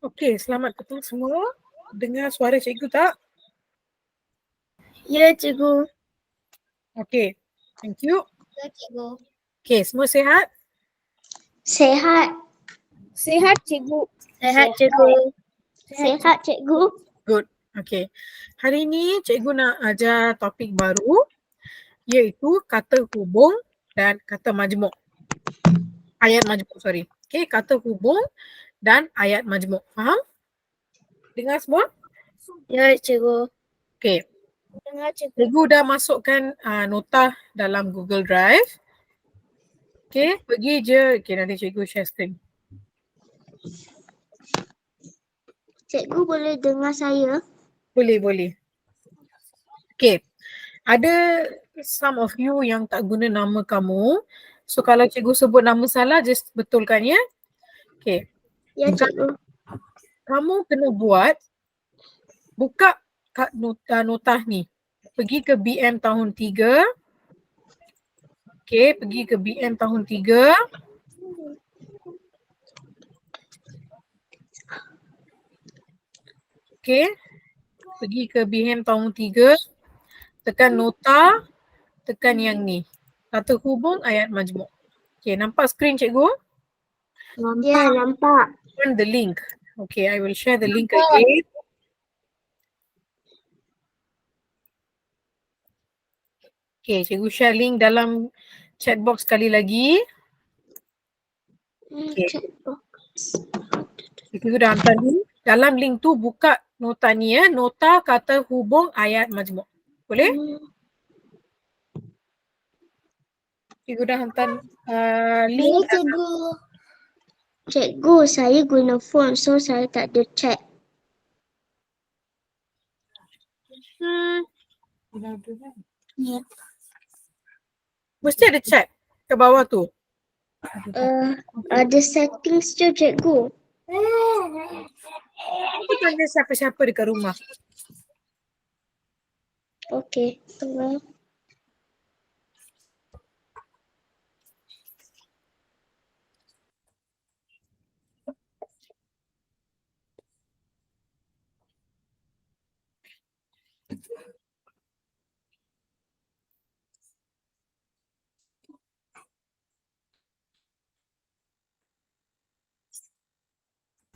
Okey, selamat petang semua. Dengar suara cikgu tak? Ya, cikgu. Okey, thank you. Ya, cikgu. Okey, semua sihat? Sehat. Sehat, cikgu. Sehat, cikgu. Sehat, Sehat, cikgu. Good. Okey. Hari ni cikgu nak ajar topik baru iaitu kata hubung dan kata majmuk. Ayat majmuk, sorry. Okey, kata hubung dan ayat majmuk. Faham? Dengar semua? Ya, cikgu. Okey. Dengar, cikgu. Cikgu dah masukkan nota dalam Google Drive. Okey, pergi je. Okey, nanti cikgu share screen. Cikgu boleh dengar saya? Boleh. Okay. Ada some of you yang tak guna nama kamu. So kalau cikgu sebut nama salah, just betulkan ya. Okay. Ya, cikgu. Kamu kena buka notah ni. Pergi ke BM tahun 3. Okay, pergi ke BM tahun 3. Okay. Pergi ke BM tahun 3. Tekan nota, tekan yang ni. Kata hubung ayat majmuk. Okay, nampak skrin cikgu? Ya, nampak. On the link. Okay, I will share the link again. Okay, cikgu share link dalam chat box sekali lagi. Okay. Cikgu dah hantar link. Dalam link tu buka nota ni ya. Nota kata hubung ayat majmuk. Boleh? Cikgu dah hantar link. Ya, cikgu. Cikgu, saya guna phone so saya tak ada chat. Ya. Mesti ada chat ke bawah tu. Ada settings je, cikgu. Aku tanya siapa-siapa dekat rumah. Okey, tunggu.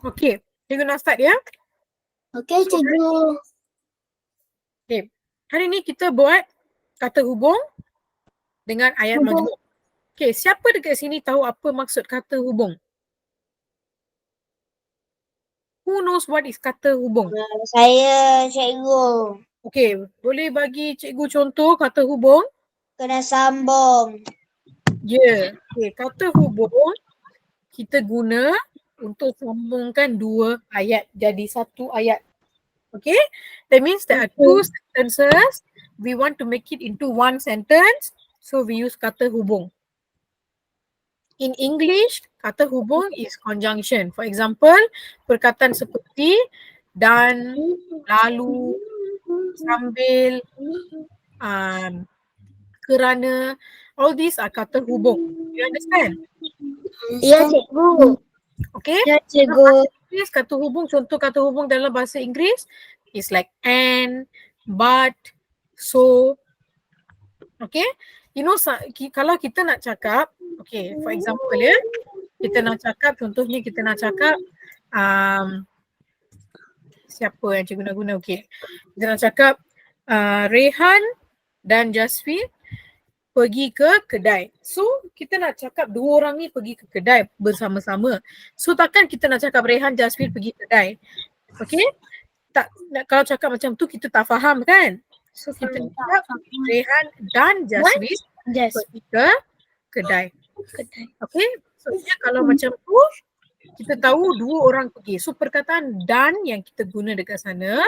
Okay, cikgu nak start ya. Okey, cikgu. Okay, hari ni kita buat kata hubung dengan ayat majmuk. Okay, siapa dekat sini tahu apa maksud kata hubung? Who knows what is kata hubung? Saya, cikgu. Okay, boleh bagi cikgu contoh kata hubung? Kena sambung. Ya, okay, kata hubung kita guna untuk sambungkan dua ayat jadi satu ayat. Okay, that means there are two sentences. We want to make it into one sentence. So we use kata hubung. In English, kata hubung is conjunction. For example, perkataan seperti dan, lalu, sambil, kerana, all these are kata hubung. You understand? Ya, cikgu. Okay? Ya, cikgu. Inggris, kata hubung, contoh kata hubung dalam bahasa Inggeris is like and, but, so. Okay? You know, kalau kita nak cakap, okay, for example ya, kita nak cakap, contohnya kita nak cakap, siapa yang cikgu nak guna, okay. Kita nak cakap, Rehan dan Jasmine pergi ke kedai. So, kita nak cakap dua orang ni pergi ke kedai bersama-sama. So, takkan kita nak cakap Rehan, Jasmine pergi kedai. Okay? Tak, kalau cakap macam tu kita tak faham kan? So, kita cakap Rehan dan Jasmine pergi ke kedai. Okay? So, kalau macam tu, kita tahu dua orang pergi. So, perkataan dan yang kita guna dekat sana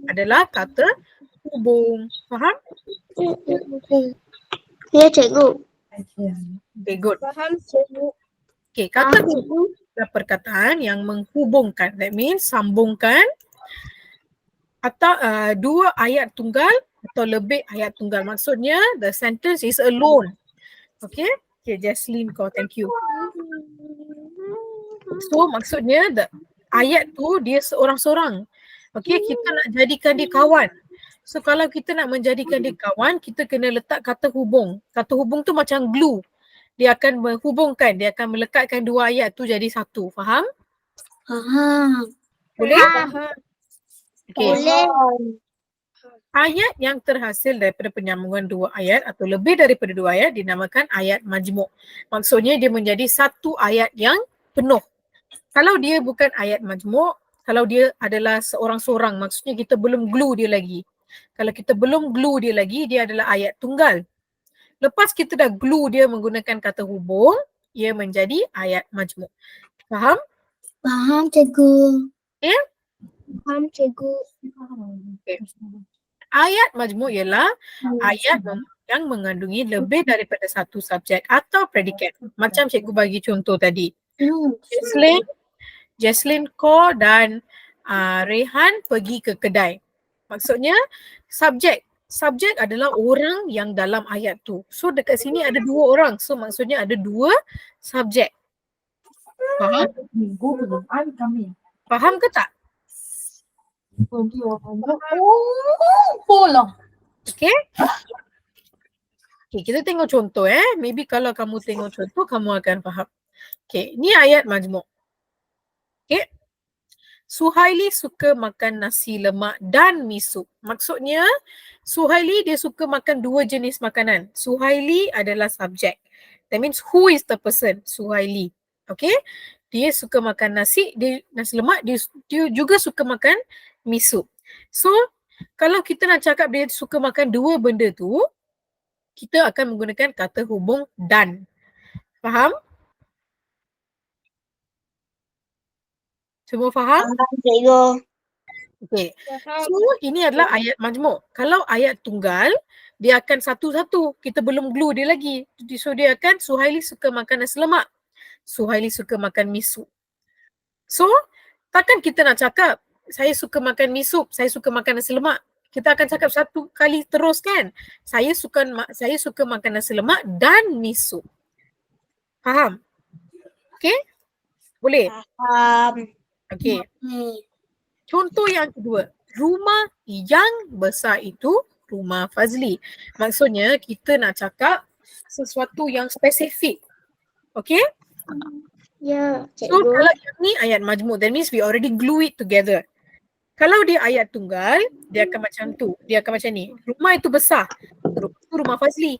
adalah kata hubung. Faham? Ya, cikgu. Okay, good. Faham, cikgu. Okay, kata hubung adalah perkataan yang menghubungkan. That means sambungkan atau dua ayat tunggal atau lebih ayat tunggal. Maksudnya the sentence is alone. Okay? Okay, Jaslyn kau, thank you. So maksudnya the ayat tu dia seorang-seorang. Okey, kita nak jadikan dia kawan. So kalau kita nak menjadikan dia kawan, kita kena letak kata hubung. Kata hubung tu macam glue. Dia akan menghubungkan, dia akan melekatkan dua ayat tu jadi satu. Faham? Faham. Boleh? Faham. Okey. Boleh. Ayat yang terhasil daripada penyambungan dua ayat atau lebih daripada dua ayat dinamakan ayat majmuk. Maksudnya dia menjadi satu ayat yang penuh. Kalau dia bukan ayat majmuk, kalau dia adalah seorang-seorang, maksudnya kita belum glue dia lagi. Kalau kita belum glue dia lagi, dia adalah ayat tunggal. Lepas kita dah glue dia menggunakan kata hubung, ia menjadi ayat majmuk. Faham? Faham, cikgu. Ya? Faham, cikgu. Okay. Ayat majmuk ialah ayat yang mengandungi lebih daripada satu subjek atau predikat. Macam cikgu bagi contoh tadi. Jaslyn Kaur dan Rehan pergi ke kedai. Maksudnya subjek adalah orang yang dalam ayat tu. So dekat sini ada dua orang. So maksudnya ada dua subjek. Faham? Faham ke tak? Okay. Okay, kita tengok contoh Maybe kalau kamu tengok contoh, kamu akan faham. Okay, ni ayat majmuk. Okay. Suhaili suka makan nasi lemak dan mi sup. Maksudnya Suhaili dia suka makan dua jenis makanan. Suhaili adalah subjek. That means who is the person? Suhaili. Okay. Dia suka makan nasi lemak, dia juga suka makan mi sup. So kalau kita nak cakap dia suka makan dua benda tu, kita akan menggunakan kata hubung dan. Faham? Semua faham? Faham, cikgu. Okay. So ini adalah ayat majmuk. Kalau ayat tunggal, dia akan satu-satu. Kita belum glue dia lagi. So dia akan Suhaili suka makan nasi lemak. Suhaili suka makan mi sup. So takkan kita nak cakap saya suka makan mi sup, saya suka makan nasi lemak. Kita akan cakap satu kali terus kan. Saya suka makan nasi lemak dan mi sup. Faham? Okay? Boleh? Faham. Okay. Contoh yang kedua, rumah yang besar itu rumah Fazli. Maksudnya kita nak cakap sesuatu yang spesifik. Okay? Ya, So cikgu. kalau yang ni ayat majmuk, that means we already glue it together. Kalau dia ayat tunggal, dia akan macam tu. Dia akan macam ni. Rumah itu besar. Itu rumah Fazli.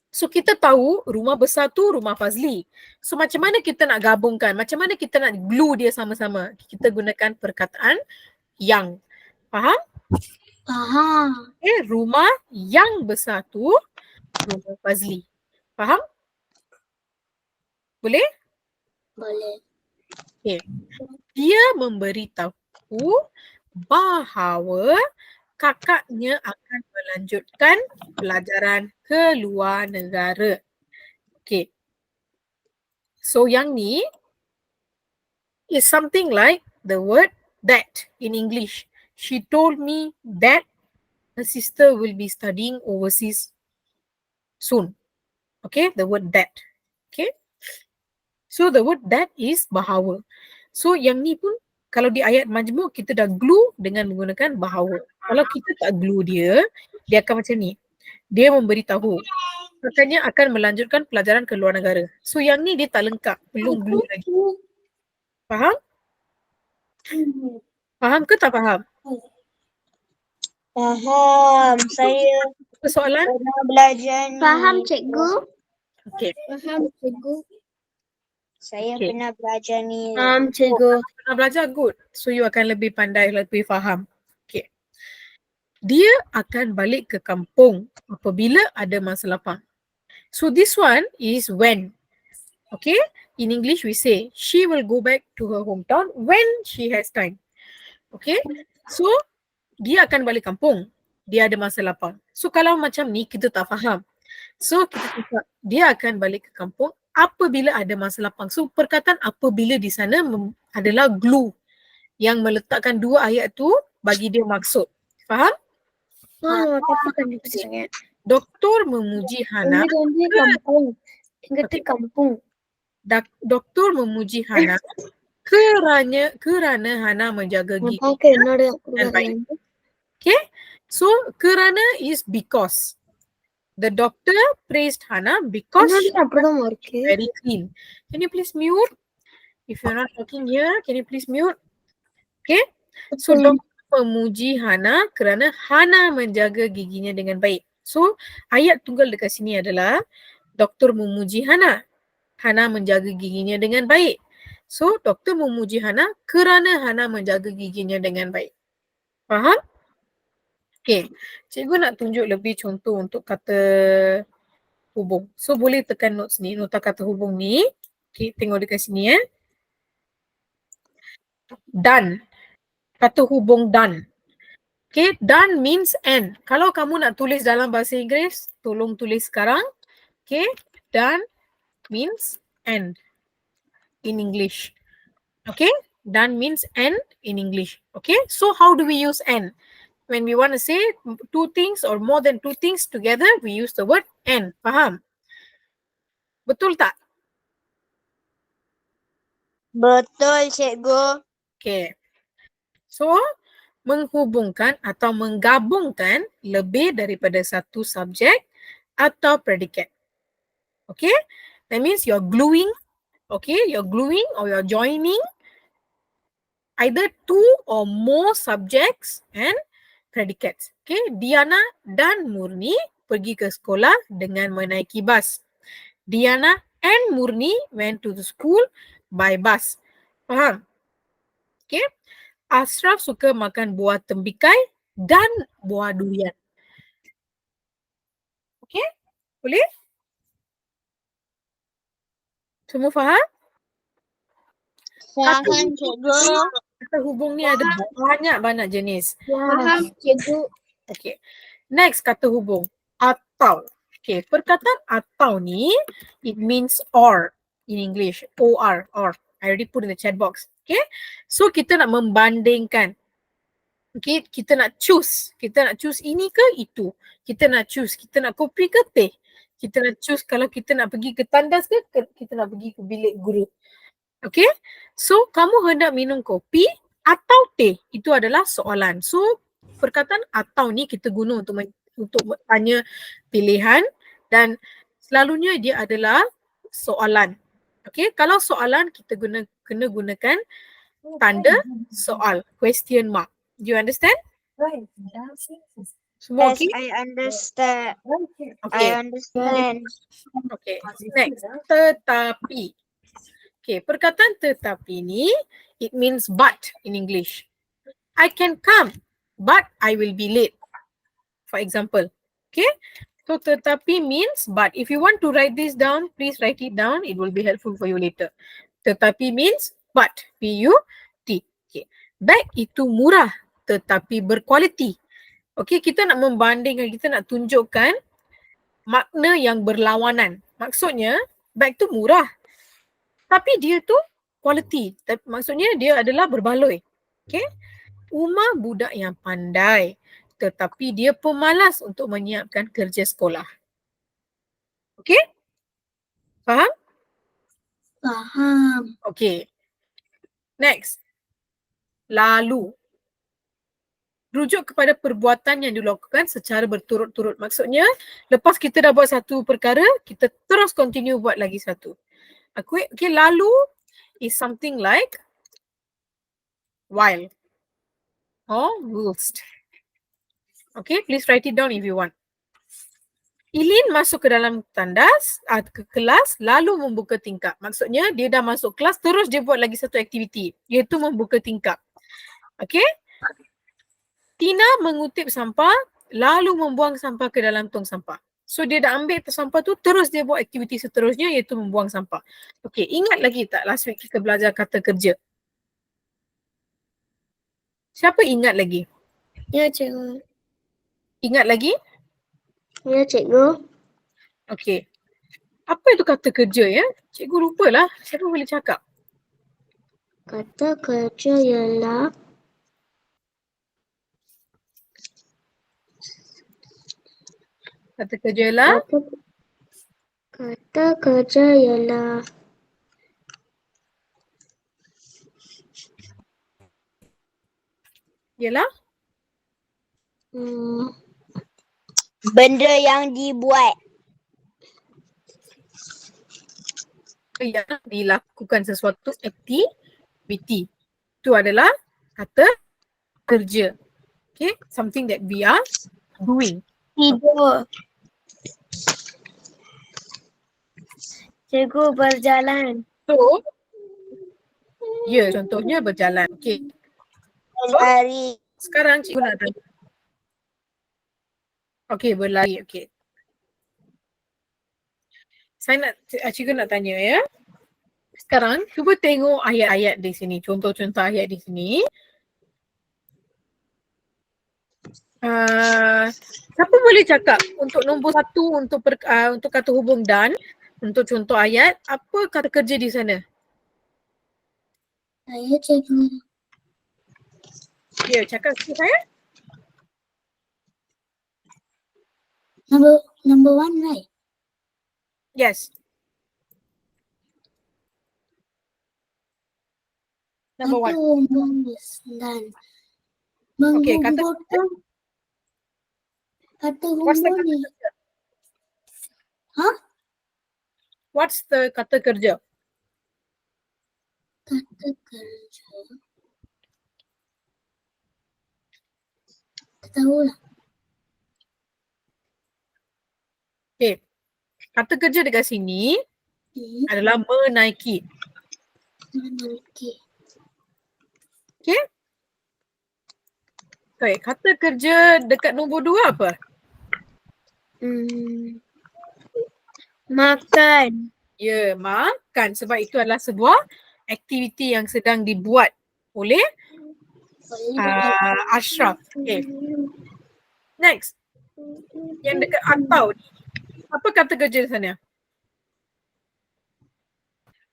So kita tahu rumah besar tu rumah Fazli. So macam mana kita nak gabungkan? Macam mana kita nak glue dia sama-sama? Kita gunakan perkataan yang. Faham? Faham. Okay, rumah yang besar tu rumah Fazli. Faham? Boleh? Boleh. Okay. Dia memberitahu bahawa kakaknya akan melanjutkan pelajaran ke luar negara. Okay. So yang ni is something like the word that in English. She told me that her sister will be studying overseas soon. Okay, the word that. Okay. So the word that is bahawa. So yang ni pun kalau di ayat majmuk kita dah glue dengan menggunakan bahawa. Kalau kita tak glue dia akan macam ni. Dia memberitahu katanya akan melanjutkan pelajaran ke luar negara. So yang ni dia tak lengkap, belum glue lagi. Faham? Faham ke tak faham? Faham. Saya Soalan? pernah belajar ni. Faham, cikgu. Okay. Faham, cikgu. Saya Okay. pernah belajar ni. Faham, cikgu. Pernah belajar? Good. So you akan lebih pandai, lebih faham. Okay. Dia akan balik ke kampung apabila ada masa lapang. So this one is when. Okay. In English we say she will go back to her hometown when she has time. Okay. So dia akan balik kampung. Dia ada masa lapang. So kalau macam ni kita tak faham. So kita cakap dia akan balik ke kampung apabila ada masa lapang. So perkataan apabila di sana adalah glue yang meletakkan dua ayat tu bagi dia maksud. Faham? Tapi kan dia sangat. Doktor memuji Hana. kampung. Okay. kampung. Doktor memuji Hana kerana Hana menjaga gigi Okay, என்னோட dengan baik. Okay, so kerana is because. The doctor praised Hana because she அப்படிதான் இருக்கு. very clean. Can you please mute? If you're not talking here, can you please mute? Okay. So doktor memuji Hana kerana Hana menjaga giginya dengan baik. So ayat tunggal dekat sini adalah doktor memuji Hana. Hana menjaga giginya dengan baik. So doktor memuji Hana kerana Hana menjaga giginya dengan baik. Faham? Okay. Cikgu nak tunjuk lebih contoh untuk kata hubung. So boleh tekan notes ni, nota kata hubung ni. Okay, tengok dekat sini Done. Kata hubung done. Okay, done means end. Kalau kamu nak tulis dalam bahasa Inggeris, tolong tulis sekarang. Okay, done means end in English. Okay, done means end in English. Okay, so how do we use end? When we want to say two things or more than two things together, we use the word end. Faham? Betul tak? Betul, cikgu. Okay. So, menghubungkan atau menggabungkan lebih daripada satu subjek atau predikat. Okay? That means you're gluing, okay? You're gluing or you're joining either two or more subjects and predicates. Okay? Diana dan Murni pergi ke sekolah dengan menaiki bas. Diana and Murni went to the school by bus. Faham? Okay? Ashraf suka makan buah tembikai dan buah durian. Okay? Boleh? Semua faham? Faham, cikgu. Kata hubung ni ada banyak jenis. Faham, cikgu. Okay. Next kata hubung. Atau. Okay. Perkataan atau ni, it means or in English. O-R, or. I already put in the chat box. Okay. So kita nak membandingkan. Okay. Kita nak choose. Kita nak choose ini ke itu. Kita nak choose. Kita nak kopi ke teh. Kita nak choose kalau kita nak pergi ke tandas ke kita nak pergi ke bilik guru. Okay. So kamu hendak minum kopi atau teh? Itu adalah soalan. So perkataan atau ni kita guna untuk tanya pilihan dan selalunya dia adalah soalan. Okay, kalau soalan kita kena gunakan tanda soal, question mark. Do you understand? Semua Yes, okay? I understand. Okay. I understand. Okay, next. Tetapi. Okay, perkataan tetapi ni, it means but in English. I can come, but I will be late. For example, okay. So tetapi means but. If you want to write this down, please write it down. It will be helpful for you later. Tetapi means but. B-U-T. Okay. Bag itu murah tetapi berkualiti. Okay, kita nak membandingkan, kita nak tunjukkan makna yang berlawanan. Maksudnya, bag tu murah. Tapi dia tu quality. Maksudnya dia adalah berbaloi. Okay. Umar budak yang pandai tetapi dia pemalas untuk menyiapkan kerja sekolah. Okay? Faham? Faham. Okay. Next. Lalu. Rujuk kepada perbuatan yang dilakukan secara berturut-turut. Maksudnya, lepas kita dah buat satu perkara, kita terus continue buat lagi satu. Okay, lalu is something like while or whilst. Okay, please write it down if you want. Ilin masuk ke dalam tandas, ke kelas, lalu membuka tingkap. Maksudnya dia dah masuk kelas, terus dia buat lagi satu aktiviti, iaitu membuka tingkap. Okay. Tina mengutip sampah, lalu membuang sampah ke dalam tong sampah. So dia dah ambil sampah tu, terus dia buat aktiviti seterusnya, iaitu membuang sampah. Okay, ingat lagi tak last week kita belajar kata kerja? Siapa ingat lagi? Ya, cikgu. Ingat lagi? Ya, cikgu. Okay. Apa itu kata kerja ya? Cikgu lupalah. Siapa boleh cakap? Kata kerja ialah Kata kerja ialah? Kata kerja ialah Ialah Benda yang dibuat. yang dilakukan sesuatu aktiviti. Itu adalah kata kerja. Okay, something that we are doing. Tidur. Cikgu berjalan. So, ya contohnya berjalan. Okay, Berlari. sekarang cikgu nak tanya. Okay, berlari. Okay. Cikgu nak tanya ya. Sekarang cuba tengok ayat-ayat di sini. Contoh-contoh ayat di sini. Siapa boleh cakap untuk nombor 1 untuk kata hubung dan untuk contoh ayat, apa kata kerja di sana? Saya cikgu. Ya, cakap sikit saya. Number one, right? Yes. Number Kata 1. hubung dan Okay, kata mengumpulkan kata what's the hubung kata ni. kerja? Hah? What's the kata kerja? Kata kerja. Tak tahulah. Okay. Kata kerja dekat sini adalah menaiki. Menaiki. Okay. Okay, kata kerja dekat nombor 2 apa? Makan. Ya, makan. Sebab itu adalah sebuah aktiviti yang sedang dibuat oleh Ashraf. Okay. Next. Yang dekat atau ni. Apa kata kerja di sana?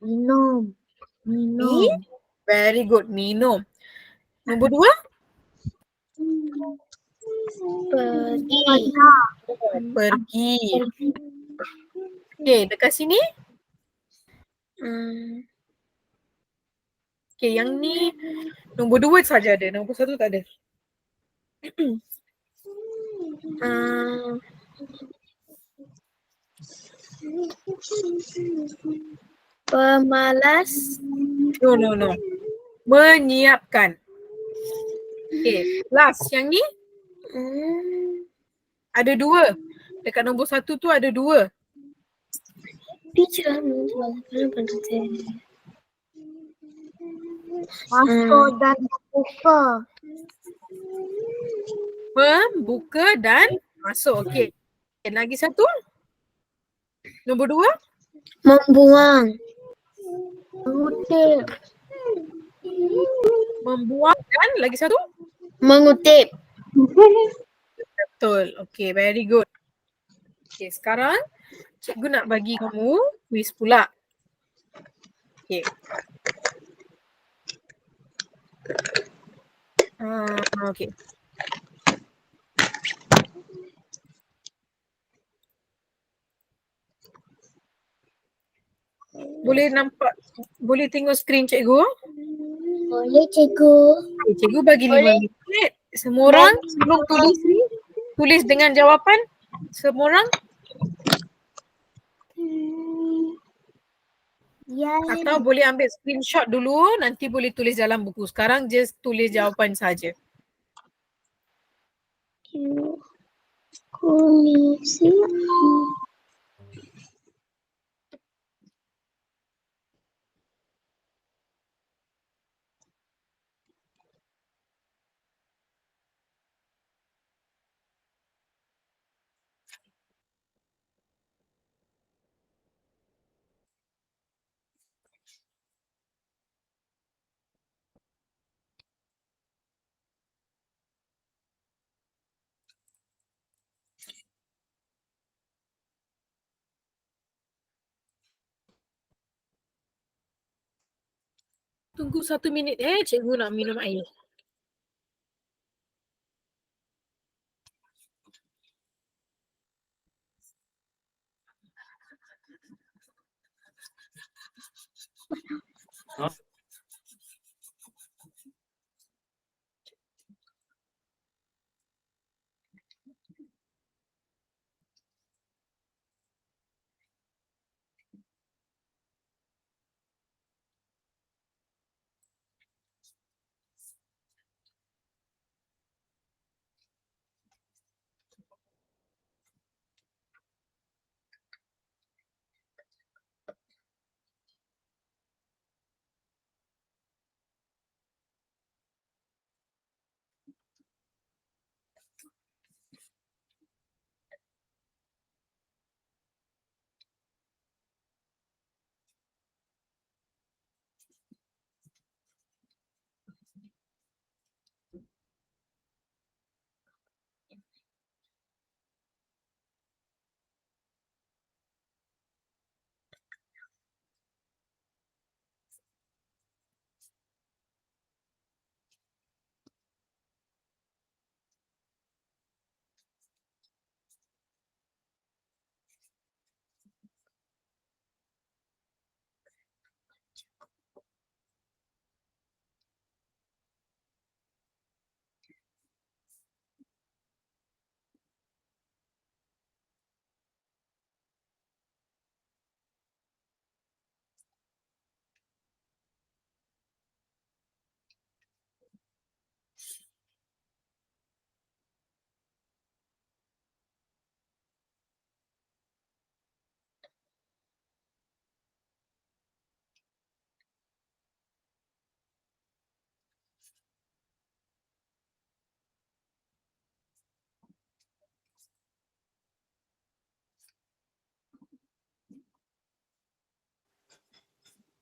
Minum. Very good. Minum. Nombor 2? Pergi. Pergi. Okay, dekat sini. Okay, yang ni nombor 2 saja ada. Nombor 1 tak ada. Pemalas. No. Menyiapkan. Okay, last. Yang ni ada 2. Dekat nombor 1 tu ada 2. Teacher. Masuk dan buka. Membuka dan masuk. Okay. Lagi satu. Nombor 2. Membuang. Mengutip. Membuang dan lagi satu. Mengutip. Betul. Okay, very good. Okay, sekarang cikgu nak bagi kamu quiz pula. Okay. Okay. Boleh nampak, boleh tengok skrin cikgu? Boleh cikgu. Okay, cikgu bagi 5 minit. Semua orang sebelum tulis ni, tulis dengan jawapan. Semua orang. Ya. Atau boleh ambil screenshot dulu, nanti boleh tulis dalam buku. Sekarang just tulis jawapan saja. Komisi. Tunggu 1 minit cikgu nak minum air.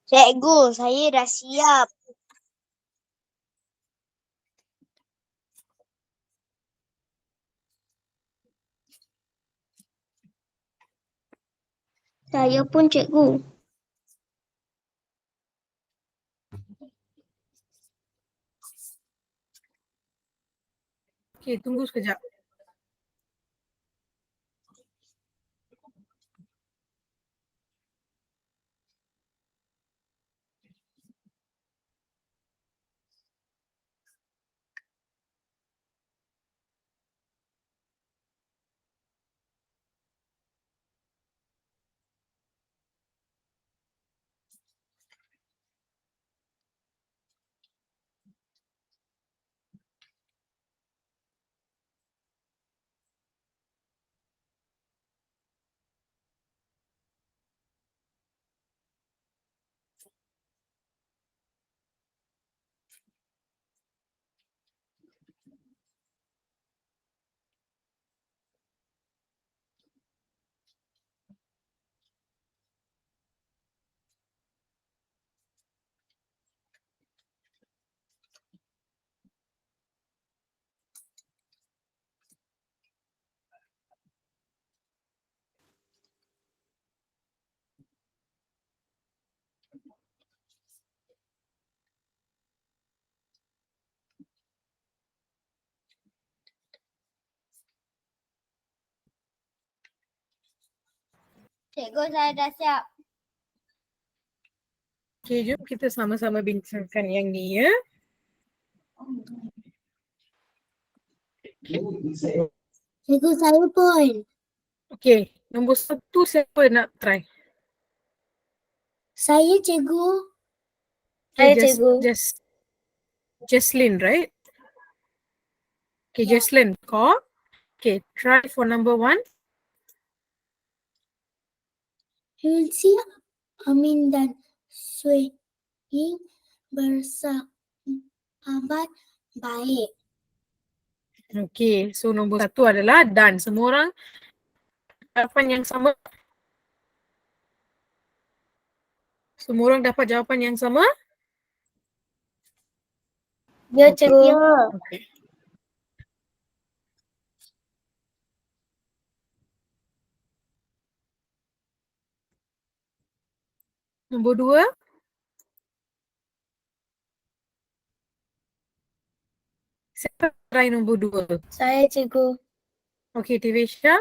Cikgu, saya dah siap. Saya pun cikgu. Okey, tunggu sekejap. Cikgu, saya dah siap. Okey, jom kita sama-sama bincangkan yang ni ya. Cikgu, saya pun. Okey, nombor 1 siapa nak try? Saya cikgu. Okay, Saya cikgu. Jesslyn, right? Okay, Jesslyn, kau. Okay, try for number 1. Hilsi, Amin dan Sui bersahabat baik. Okay, so nombor 1 adalah dan. Semua orang jawapan yang sama? Semua orang dapat jawapan yang sama? Ya, cikgu. Ya. Okay. Nombor 2. Siapa try nombor 2? Saya cikgu. Okay, Tivisha.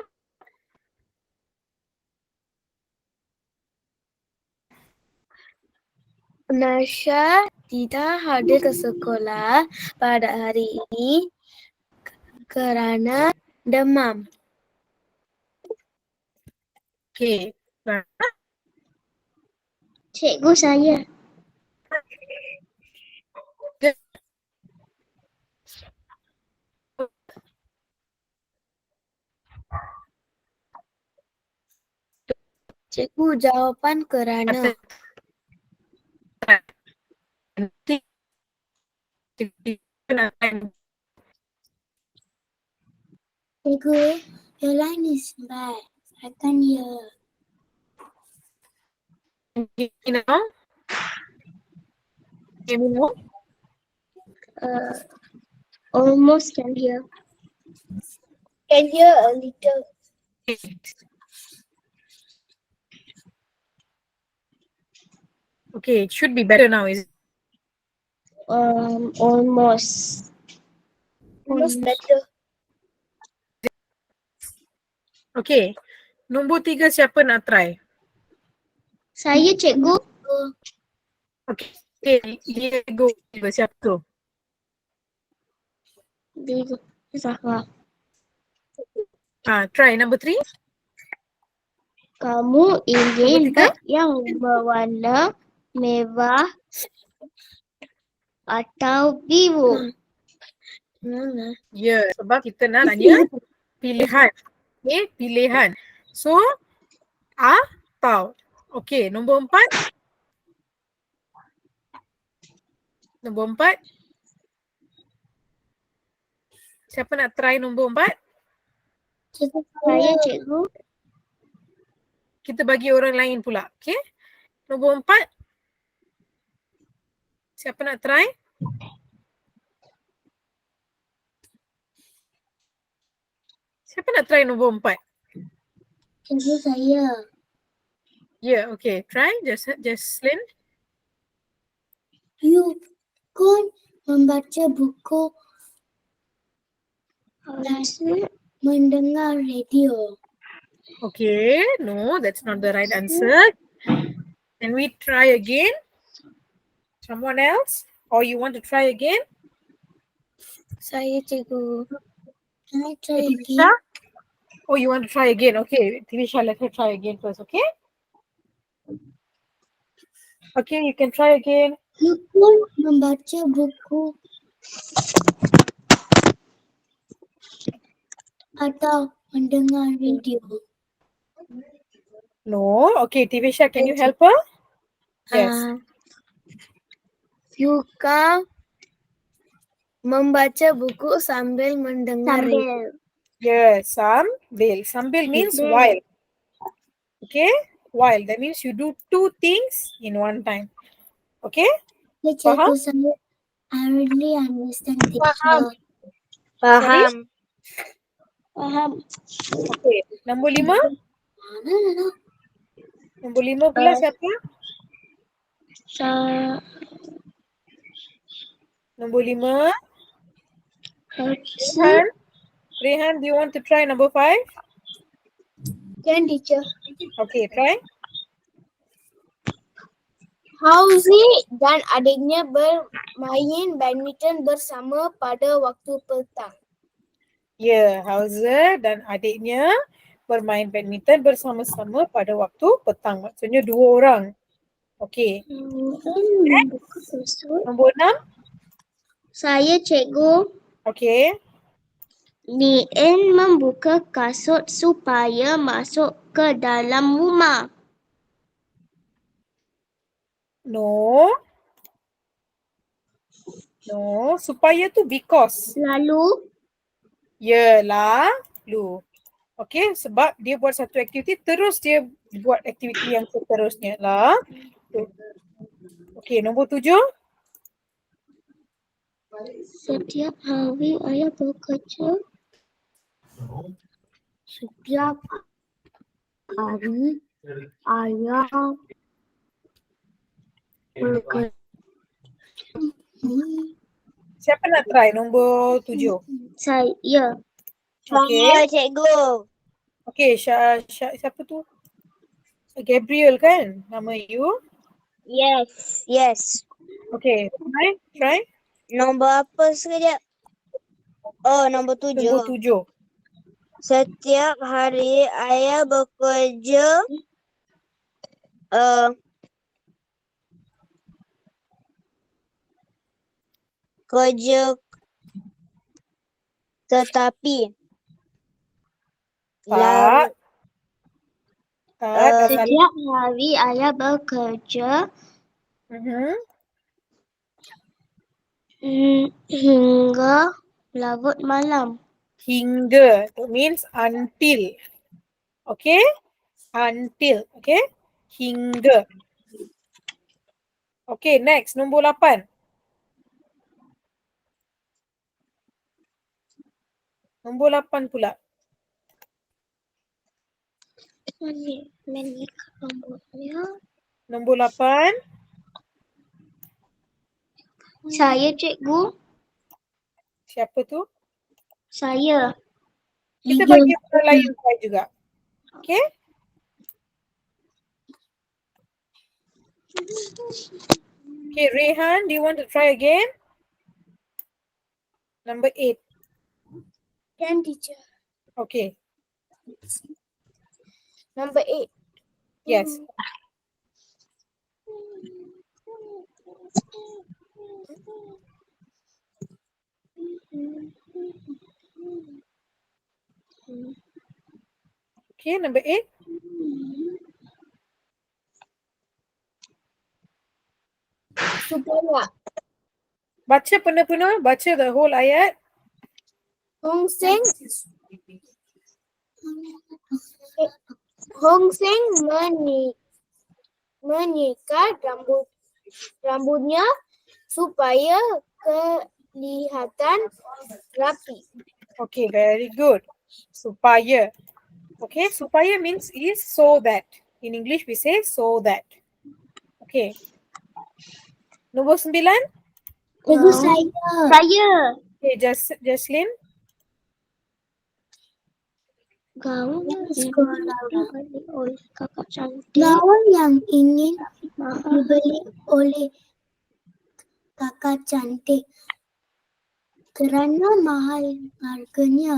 Nasha tidak hadir ke sekolah pada hari ini kerana demam. Okay. Cikgu saya. Cikgu, jawapan kerana. Nanti Cikgu, your line is bad. I can't hear. now. Can you know? Almost can hear. Can hear a little. Okay, it should be better now, is it? Almost. Almost better. Okay. Nombor 3 siapa nak try? Saya cikgu. Okay, Diego. Siapa tu? Di Zahra. Try number 3. Kamu ingin Nombor 3. beg yang berwarna merah atau biru? Ya, sebab kita nak tanya pilihan. Okay, pilihan. So, atau. Okay, nombor 4. Nombor 4. Siapa nak try nombor 4? Saya cikgu. Kita bagi orang lain pula. Okay. Nombor 4. Siapa nak try? Siapa nak try nombor 4? Cikgu saya. Yeah, okay. Try, Jaslyn. You kan membaca buku mendengar radio. Okay, no, that's not the right answer. Can we try again? Someone else? Or you want to try again? Saya cikgu. Can I try Tivisha? again? Oh, you want to try again? Okay, Tivisha, let her try again first, okay? Okay, you can try again. You kan membaca buku atau mendengar radio. No. Okay, Tivisha, can you help her? Yes. Yuka membaca buku sambil mendengar radio. Yes, sambil. Sambil means while. Okay? While. That means you do two things in one time. Okay? Ya, cikgu saya, I really understand teacher. Faham. Okay. Nombor 5. No. Nombor 5 pula siapa? Nombor 5. Rehan, do you want to try number 5? Can teacher. Okay, try. Hauzi dan adiknya bermain badminton bersama pada waktu petang. Ya, Hauser dan adiknya bermain badminton bersama-sama pada waktu petang. Maksudnya 2 orang. Okay. Nombor 6. Saya cikgu. Okay. Nien membuka kasut supaya masuk ke dalam rumah. No. No, supaya tu because. Lalu Lalu. Okay, sebab dia buat satu aktiviti, terus dia buat aktiviti yang seterusnya lah. Okay, nombor 7. setiap hari ayah bekerja. Setiap hari ayah bekerja. Siapa nak try nombor 7? Saya. Okay. Cikgu. Okay, siapa tu? Gabriel kan nama you? Yes. Okay, try. Nombor apa sekejap? Oh, nombor 7. Nombor 7. Setiap hari ayah bekerja kerja tetapi setiap hari ayah bekerja hingga larut malam. Hingga, that means until. Okay? Until, okay? Hingga. Okay, next, nombor 8. Nombor 8 pula. Mana nombornya? Nombor 8. Saya cikgu. Siapa tu? Saya. Kita bagi orang lain try juga. Okay? Okay, Rehan, do you want to try again? Number 8. Can teacher. Okay. Number 8. Yes. Okay, number 8. Supaya Baca penuh-penuh, baca the whole ayat. Hong Seng menyikat rambutnya supaya kelihatan rapi. Okay, very good. Supaya. Okay, supaya means is so that. In English we say so that. Okay. Nombor 9. Cikgu saya. Saya. Okay, Jaslyn. Gaun yang sekolah dibeli oleh kakak cantik. Gaun yang ingin dibeli oleh kakak cantik kerana mahal harganya.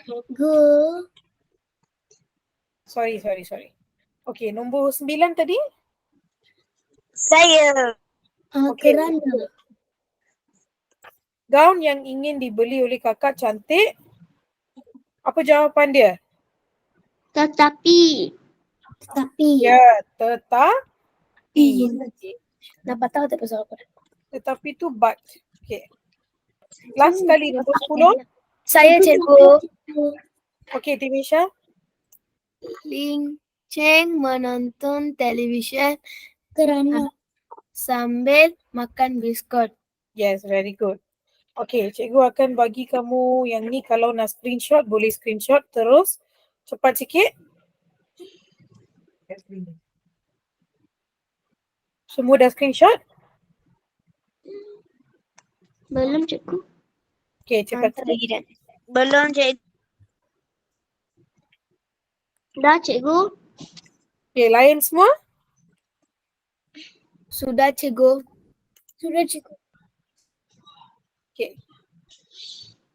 Cikgu. Sorry. Okay, nombor 9 tadi. Saya. Okay. Kerana. Gaun yang ingin dibeli oleh kakak cantik. Apa jawapan dia? Tetapi. Ya, tetapi. Okay. Dapat tahu tak pasal apa? Tetapi tu but. Okay. Last kali nombor 10. Saya cikgu. Okay, Timisha. Ling Cheng menonton televisyen Kerana. sambil makan biskut. Yes, very good. Okay, cikgu akan bagi kamu yang ni, kalau nak screenshot boleh screenshot terus. Cepat sikit. Semua dah screenshot? Belum cikgu. Okay, cepat Hantar sikit. lagi dan. Belum cikgu. Dah cikgu. Okay, lain semua? Sudah cikgu. Sudah cikgu. Okay.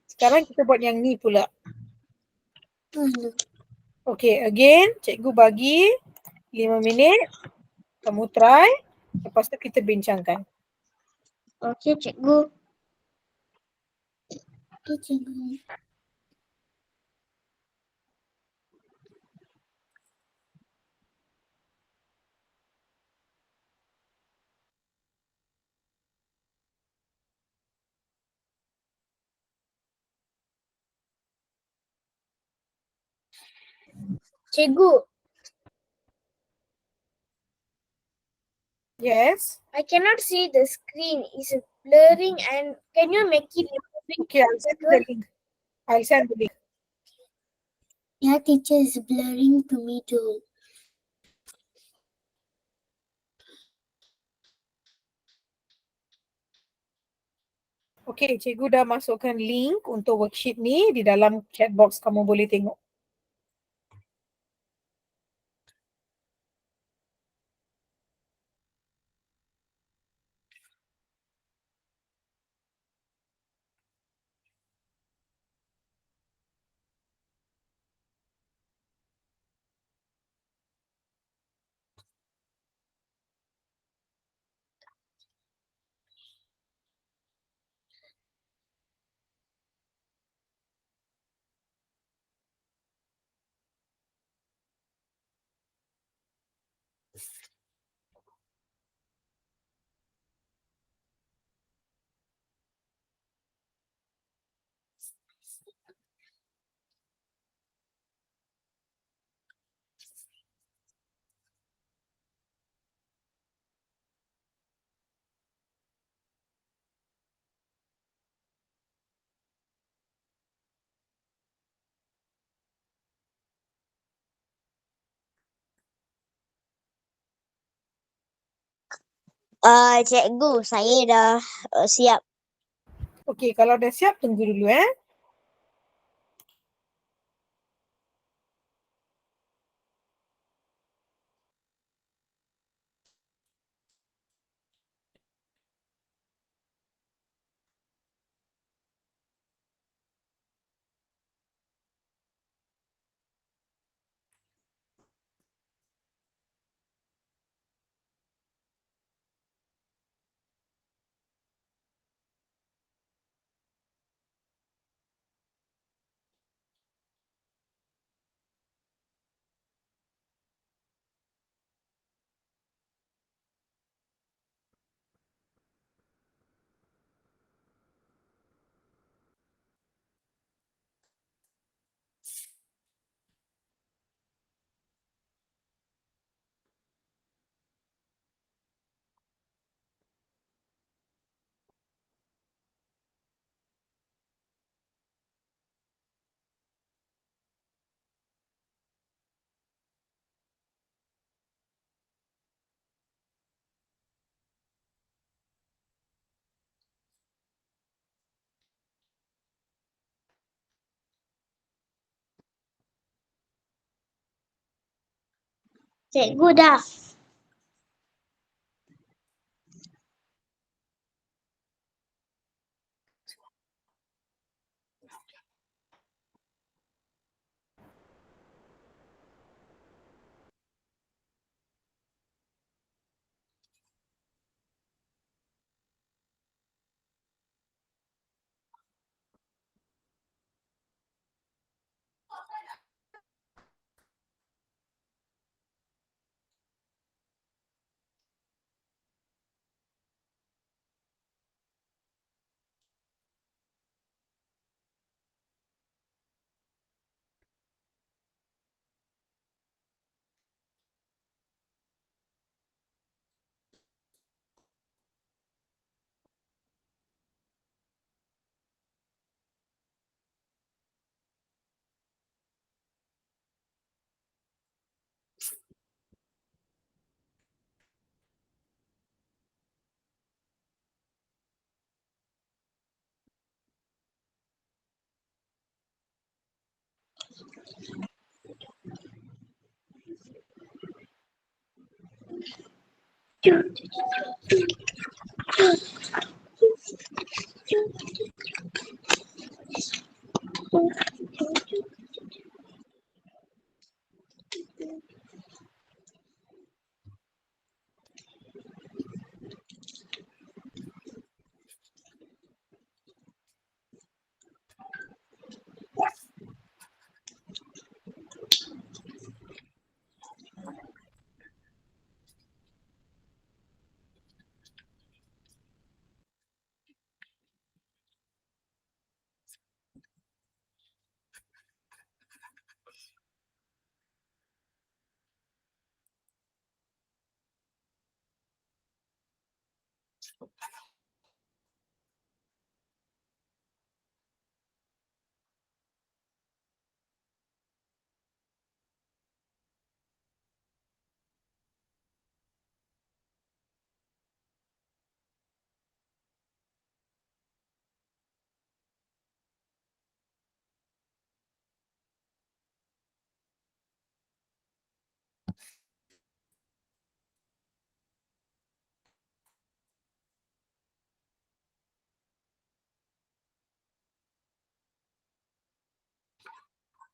Sekarang kita buat yang ni pula. Okay, again, cikgu bagi 5 minit. Kamu try. Lepas tu kita bincangkan. Okey cikgu. Okey cikgu. Cikgu, Yes. I cannot see the screen. It's blurring and can you make it Okay, I'll send the link. I'll send the link. your teacher is blurring to me too. Okay, cikgu dah masukkan link untuk worksheet ni di dalam chat box. Kamu boleh tengok. Cikgu, saya dah siap. Okay, kalau dah siap tunggu dulu Cikgu dah.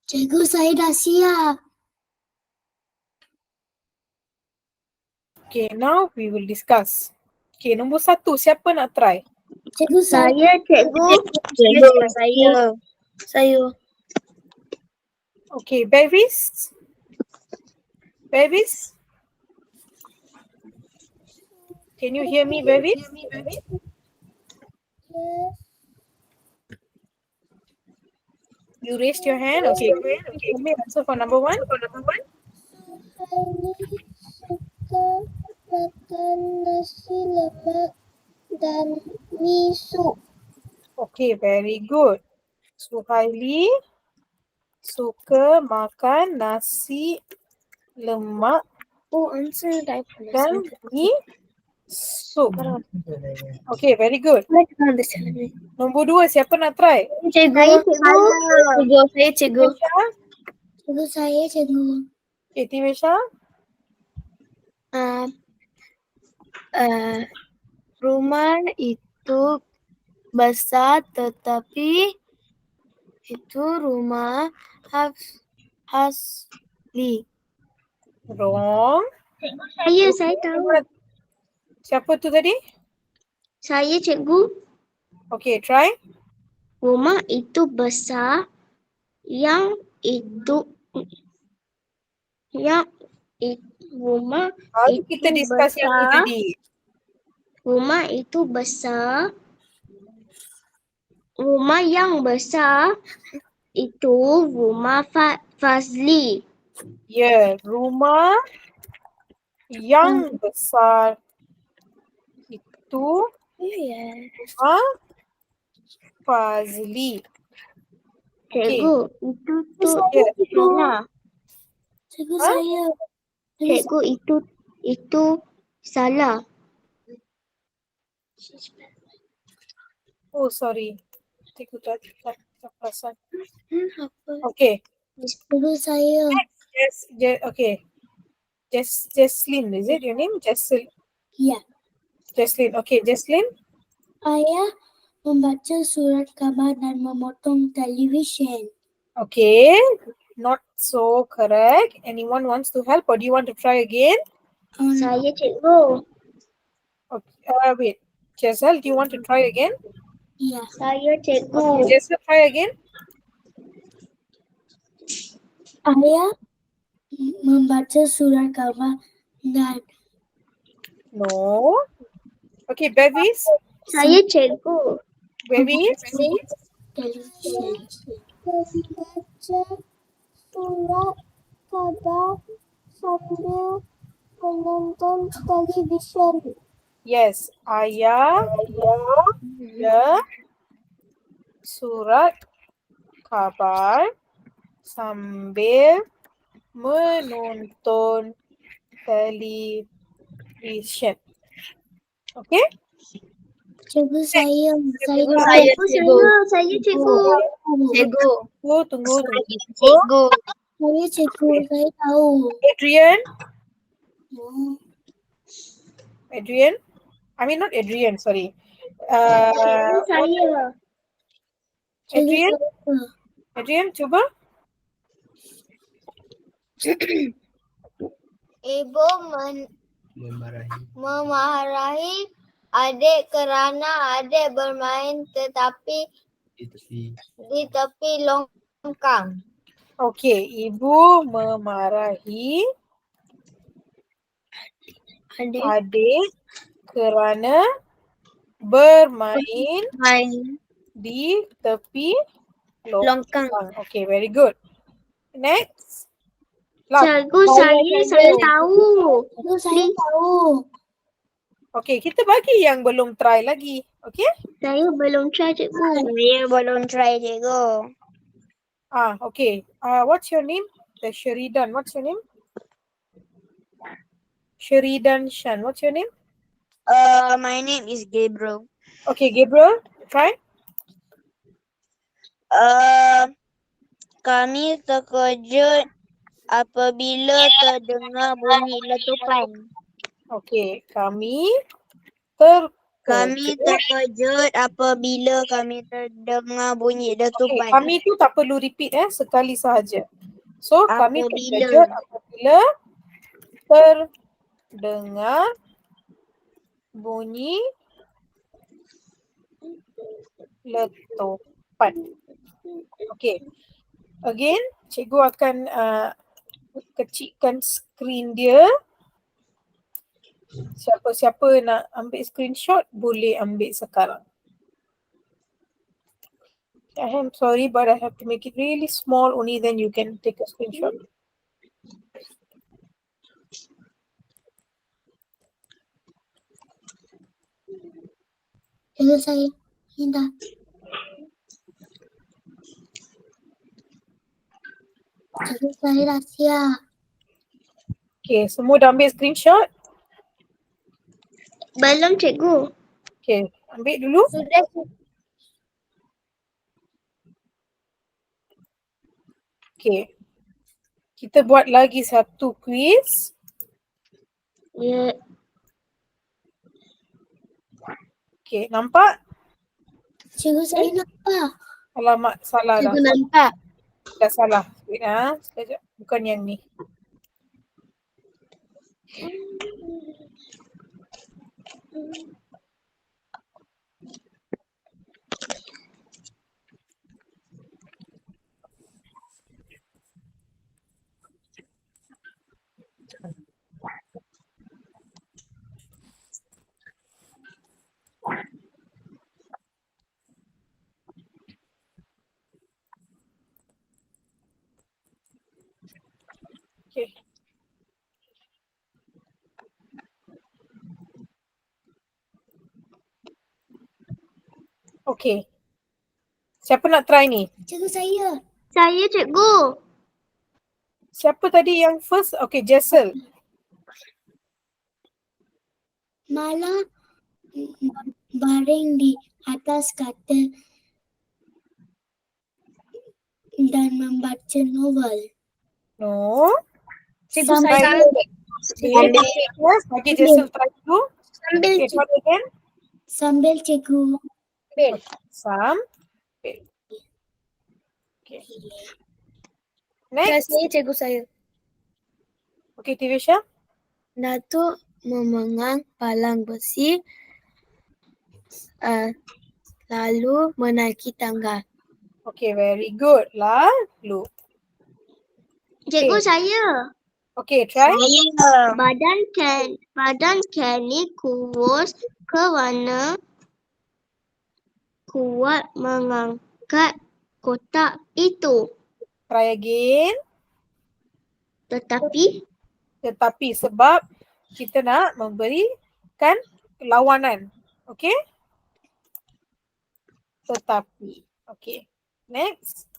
Cikgu, saya dah siap. Okay, now we will discuss. Okay, nombor 1, siapa nak try? Cikgu, Saya, cikgu. Cikgu, Saya. Saya. Okay, Bevis? Bevis? Can you hear me, Bevis? You raised your hand? Okay. Let me answer for number 1. Suka makan nasi lemak dan mi sup. Okay, very good. Suhaili suka makan nasi lemak Oh, answer dah dan mi sup. Okay, very good. Nombor 2, siapa nak try? Cikgu. Saya, cikgu. Cikgu, saya cikgu. Tisha? Cikgu, saya cikgu. Okay, Tisha? Rumah itu besar tetapi itu rumah Hasli. Wrong. Saya tahu. Siapa tu tadi? Saya, cikgu. Okay, try. Rumah itu besar. Yang itu rumah Baru itu kita discuss yang ni besar. tadi. Rumah itu besar. Rumah yang besar itu rumah Fazli. Ya, rumah yang besar itu rumah Fazli. Cikgu, itu tu Ya. salah. Cikgu, Ha? saya. Cikgu, itu salah. Oh, sorry. Cikgu tak perasan. Apa? Okay. Cikgu, saya. Yes, okay. Jesslyn, is it your name? Ya. Jesslyn. Okay, Jesslyn. Ayah membaca surat khabar dan memotong televisyen. Okay, not so correct. Anyone wants to help or do you want to try again? Saya cikgu. Okay, wait. Jessel, do you want to try again? Ya. Saya cikgu. Okay, Jessel, try again. Ayah membaca surat khabar dan No. Okay, Bevis. Saya cikgu. Bevis. televisyen. Membaca surat khabar sambil menonton televisyen. Yes, ayah baca surat khabar sambil menonton television. Okay? Cikgu saya Saya cikgu. Cikgu. Tunggu. Cikgu. Saya cikgu, saya tahu. Adrian. Oh. Adrian. I mean not Adrian, sorry. Saya. Adrian. Saya. Adrian, cuba. Ibu memarahi adik kerana adik bermain di tepi longkang. Okay, ibu memarahi adik kerana bermain di tepi longkang. Okay, very good. Next. Cikgu, saya tahu. Cikgu, saya tahu. Okay, kita bagi yang belum try lagi. Okay? Saya belum try cikgu. Saya belum try cikgu. Okay. What's your name? The Sheridan. What's your name? Sheridan Shan. What's your name? My name is Gabriel. Okay, Gabriel. Try. Kami terkejut apabila terdengar bunyi letupan. Okay, kami Kami terkejut apabila kami terdengar bunyi Okay, letupan. kami tu tak perlu repeat sekali sahaja. So kami Apabila. terkejut apabila terdengar bunyi letupan. Okay. Again, cikgu akan kecilkan skrin dia. Siapa-siapa nak ambil screenshot boleh ambil sekarang. I am sorry but I have to make it really small, only then you can take a screenshot. Cikgu, saya minta. Cikgu, saya dah siap. Okay, semua dah ambil screenshot? Belum cikgu. Okay, ambil dulu. Sudah. Okay. Kita buat lagi satu quiz. Ya. Okay, nampak? Cikgu, saya nampak. Alamak, salah dah. Cikgu nampak. Dah salah. Wait sekejap. Bukan yang ni. Okay. Okay. Siapa nak try ni? Cikgu, saya. Saya cikgu. Siapa tadi yang first? Okay, Jessel. Malah baring di atas katil dan membaca novel. No. Cikgu Sampai- Yes, bagi Jaisal try dulu. Sambil Okay, try again. Sambil cikgu. Sambil. Okay. Next. Saya cikgu saya. Okay, Tivisha. Datuk memegang palang besi lalu menaiki tangga. Okay, very good. Lalu. Cikgu Okay. saya. Okay, try. Badan Kenny kurus kerana kuat mengangkat kotak itu. Try again. Tetapi Sebab kita nak memberikan lawanan. Okay? Tetapi. Okay. Next.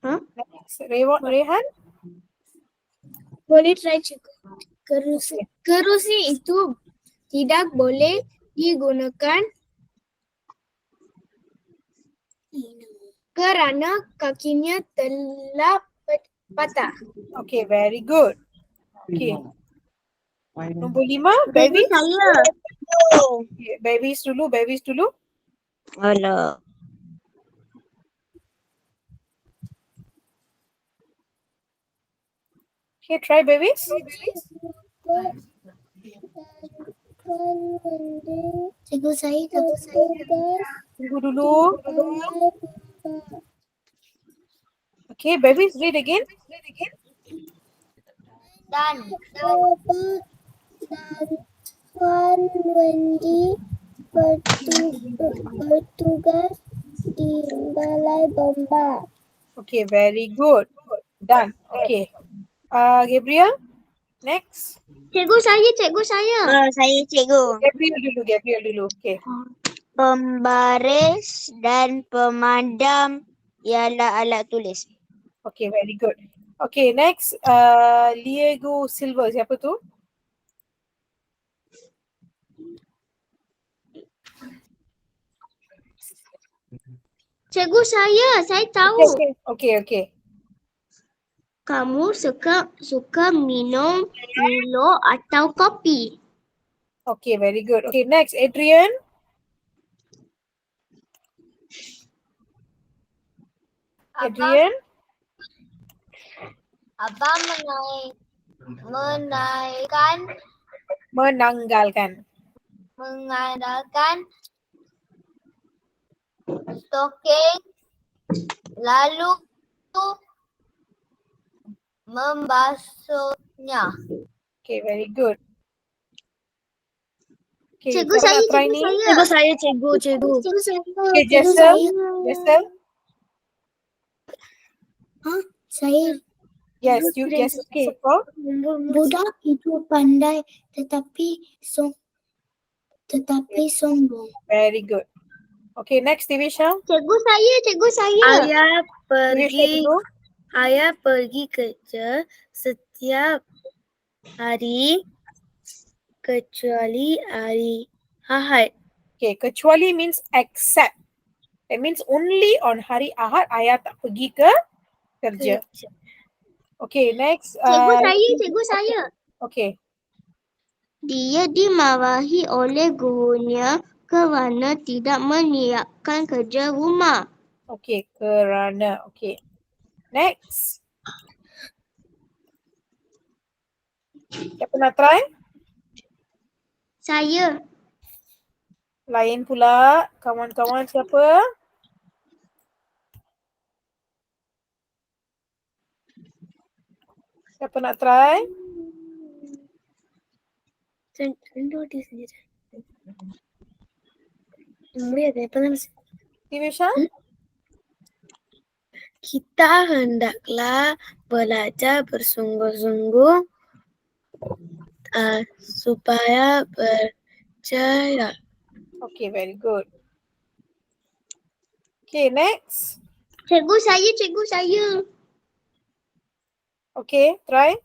Next. Rehan. Boleh try cikgu. Kerusi itu tidak boleh digunakan kerana kakinya telah patah. Okay, very good. Okay. Nombor 5, baby. saya. Okay, babies dulu. Alah. Okay, try babies. Cikgu saya. Tunggu dulu. Okay, babies, read again. Dan Tuan Wendy bertugas di Balai Bomba. Okay, very good. Done. Okay. Gabriel, next. Cikgu saya. Saya cikgu. Gabriel dulu. Okay. Pembaris dan pemadam ialah alat tulis. Okay, very good. Okay, next. Diego Silva, siapa tu? Cikgu saya tahu. Okay. Kamu suka minum Milo atau kopi? Okay, very good. Okay, next. Adrian. Adrian. Abang Menanggalkan. mengandalkan stocking lalu membasuhnya. Okay, very good. Okay, Cikgu Sarah saya, try cikgu ni. saya. Cikgu saya. Okay, Jaisal. Saya Yes, you guess. Okay. budak itu pandai tetapi sombong. Very good. Okay, next, Divisha. Cikgu saya. Ayah pergi kerja setiap hari kecuali hari Ahad. Okay, kecuali means except. That means only on hari Ahad ayah tak pergi ke kerja. Okay, next. Cikgu saya. Okay. Dia dimarahi oleh gurunya kerana tidak menyiapkan kerja rumah. Okay, kerana. Okay. Next. Siapa nak try? Saya. Lain pula. Kawan-kawan siapa? Siapa nak try? Divisha? Kita hendaklah belajar bersungguh-sungguh supaya berjaya. Okay, very good. Okay, next. Cikgu saya. Okay, try.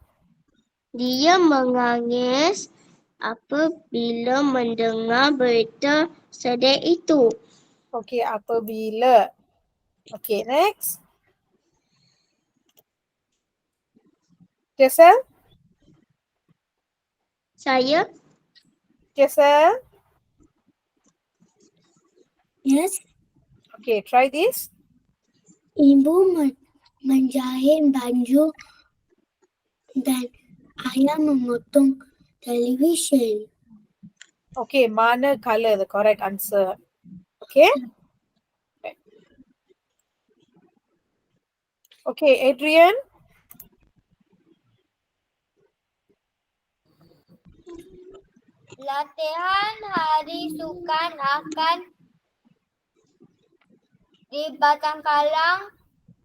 Dia menangis apabila mendengar berita sedih itu. Okay, apabila. Okay, next. Jessel? Saya. Jessel? Yes. Okay, try this. Ibu menjahit baju dan ayah memotong television. Okay, mana color the correct answer? Okay. Okay, Adrian? Latihan hari sukan akan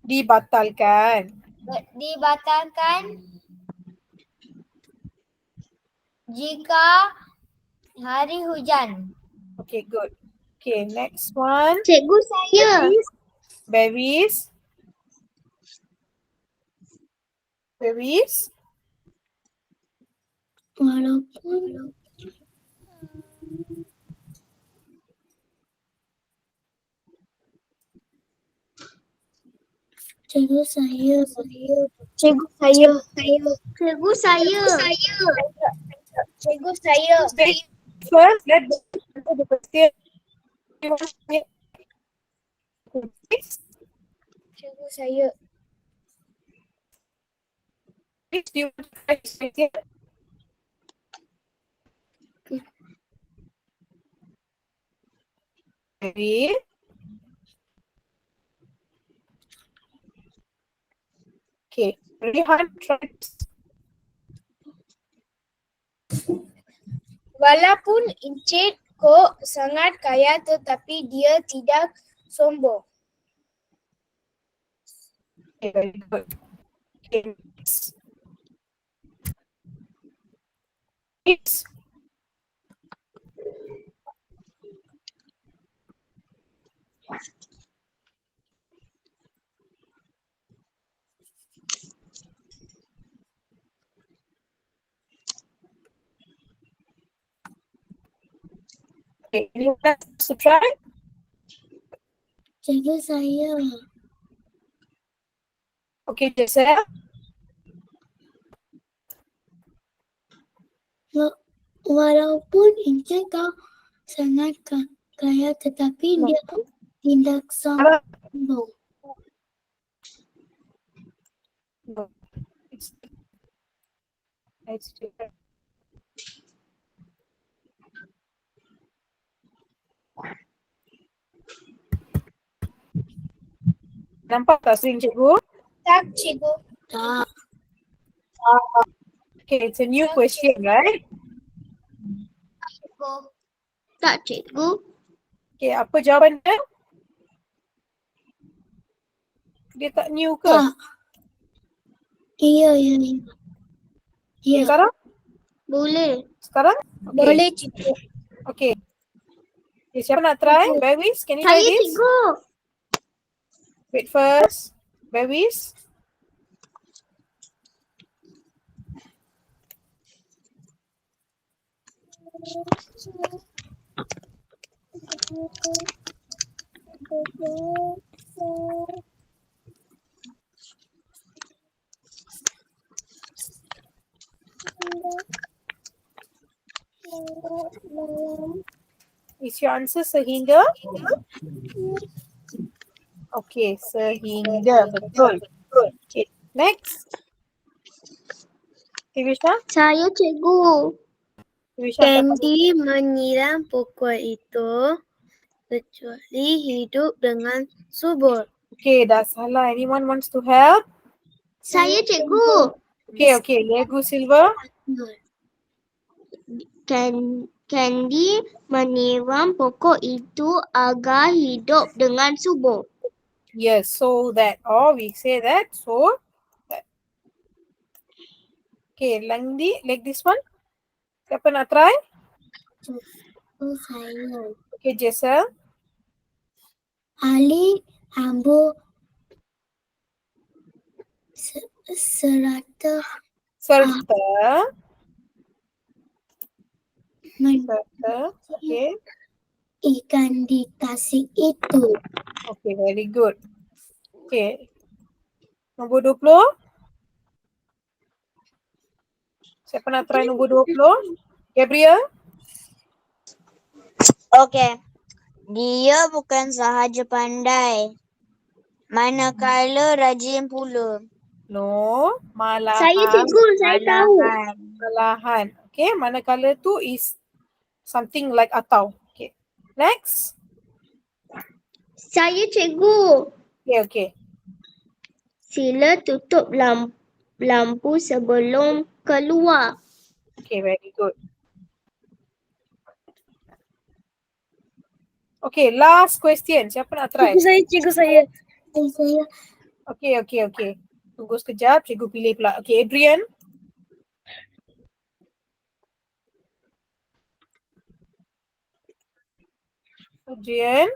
Dibatalkan. dibatalkan jika hari hujan. Okay, good. Okay, next one. Cikgu saya. Berries. Berries. Walaupun cikgu saya. Cikgu saya. Cikgu saya. Cikgu saya. First, let's answer the question. Cikgu saya. Do you want to try this question? Ready? Okay, Rehan, try this. Walaupun Encik Kok sangat kaya tetapi dia tidak sombong. Okay, very good. Okay, next. Next. Okay, anyone else to try? Cikgu saya. Okay, Jessel. Walaupun Encik kau sangat kaya tetapi dia tidak sombong. No. It's different. Nampak tak screen cikgu? Tak, Cikgu. Tak. Okay, it's a new question, right? Cikgu. Tak, Cikgu. Okay, apa jawapan dia? Dia tak new ke? Tak. Iya. Okay, Ya. sekarang? Boleh. Sekarang? Okay. Boleh, Cikgu. Okay. Okay, siapa nak try? Berries, can you try Saya, this? Cikgu. Wait first. Berries. Is your answer sehingga? Okay, sehingga. Betul. Okay, next. Tivisha? Saya, Cikgu. Tivisha tak tahu. Candy menyiram pokok itu kecuali hidup dengan subur. Okay, dah salah. Anyone wants to help? Saya, Cikgu. Okay. Lego Silver. Candy menyiram pokok itu agar hidup dengan subur. Yes, so that. Or we say that, so that. Okay, Langdi, like this one. Siapa nak try? Saya. Okay, Jessel. Ali ambil serata Serta. men Okay. ikan di tasik itu. Okay, very good. Okay. Nombor 20. Siapa nak try nombor 20? Gabriel? Okey. Dia bukan sahaja pandai, manakala rajin pula. No, malahan. Saya cikgu, saya tahu. Malahan. Okay, manakala tu is something like atau. Okay. Next. Saya cikgu. Okay. Sila tutup lampu sebelum keluar. Okay, very good. Okay, last question. Siapa nak try? Cikgu saya. Okay. Tunggu sekejap, cikgu pilih pula. Okay, Adrian. Adrian.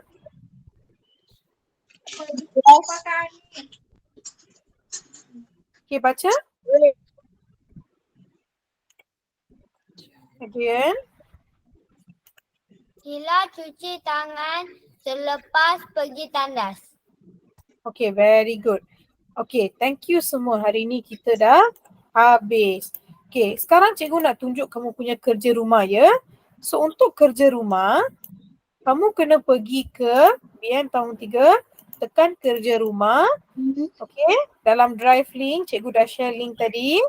Okay, baca. Adrian. Sila cuci tangan selepas pergi tandas. Okay, very good. Okay, thank you semua. Hari ni kita dah habis. Okay, sekarang cikgu nak tunjuk kamu punya kerja rumah ya. So, untuk kerja rumah, kamu kena pergi ke BM tahun 3, tekan kerja rumah. Okay, dalam drive link, cikgu dah share link tadi.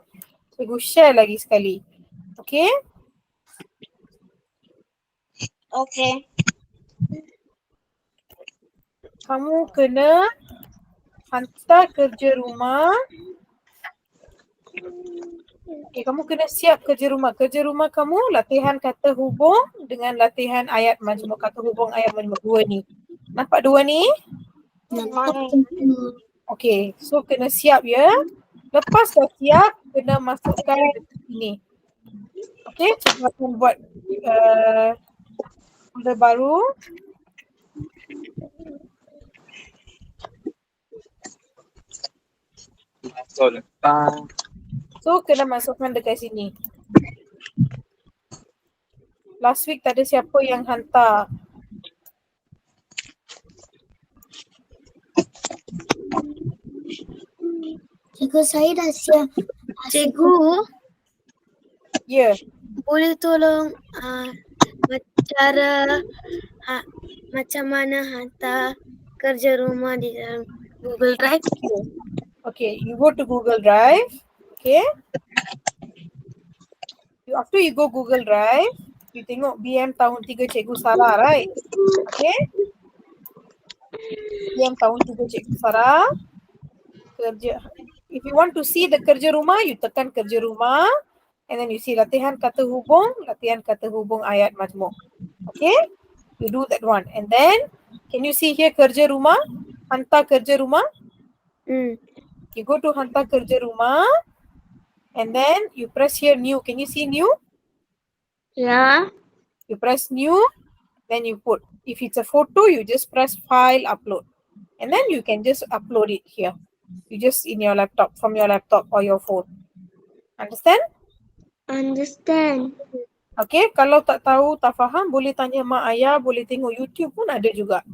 Cikgu share lagi sekali. Okay. Okey. Kamu kena hantar kerja rumah. Okay, kamu kena siap kerja rumah. Kerja rumah kamu latihan kata hubung dengan latihan ayat majmuk. Kata hubung ayat majmuk. Dua ni. Nampak dua ni? Okay, so kena siap ya. Lepas dah siap, kena masukkan dekat sini. Okay, cikgu akan buat folder baru. So kena masukkan dekat sini. Last week tak ada siapa yang hantar. Cikgu saya dah siap. Cikgu, Ya. boleh tolong cara macam mana hantar kerja rumah di dalam Google Drive? Okay, you go to Google Drive. Okay. After you go Google Drive, you tengok BM tahun 3 Cikgu Sarah, right? Okay. BM tahun 3 Cikgu Sarah. Kerja. If you want to see the kerja rumah, you tekan kerja rumah. And then you see latihan kata hubung ayat majmuk. Okay. You do that one. And then, can you see here kerja rumah? Hantar kerja rumah. You go to hantar kerja rumah. And then you press here new. Can you see new? Ya. You press new. Then you put. If it's a photo, you just press file, upload. And then you can just upload it here. You just in your laptop, from your laptop or your phone. Understand? Understand. Okay, kalau tak tahu, tak faham, boleh tanya mak ayah, boleh tengok YouTube pun ada juga.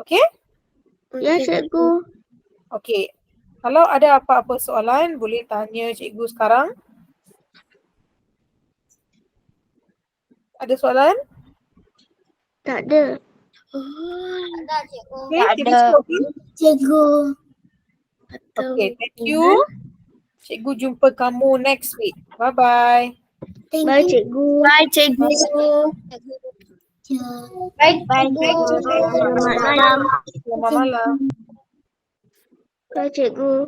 Okay? Ya, cikgu. Okay. Kalau ada apa-apa soalan, boleh tanya cikgu sekarang. Ada soalan? Tak ada. Ada cikgu. Okay, Tak tiba ada. Cikgu. Okay, thank you. Cikgu jumpa kamu next week. Bye-bye. Bye, cikgu. Bye, cikgu. Baik, Bye, cikgu. Selamat malam. Selamat malam. Bye, cikgu.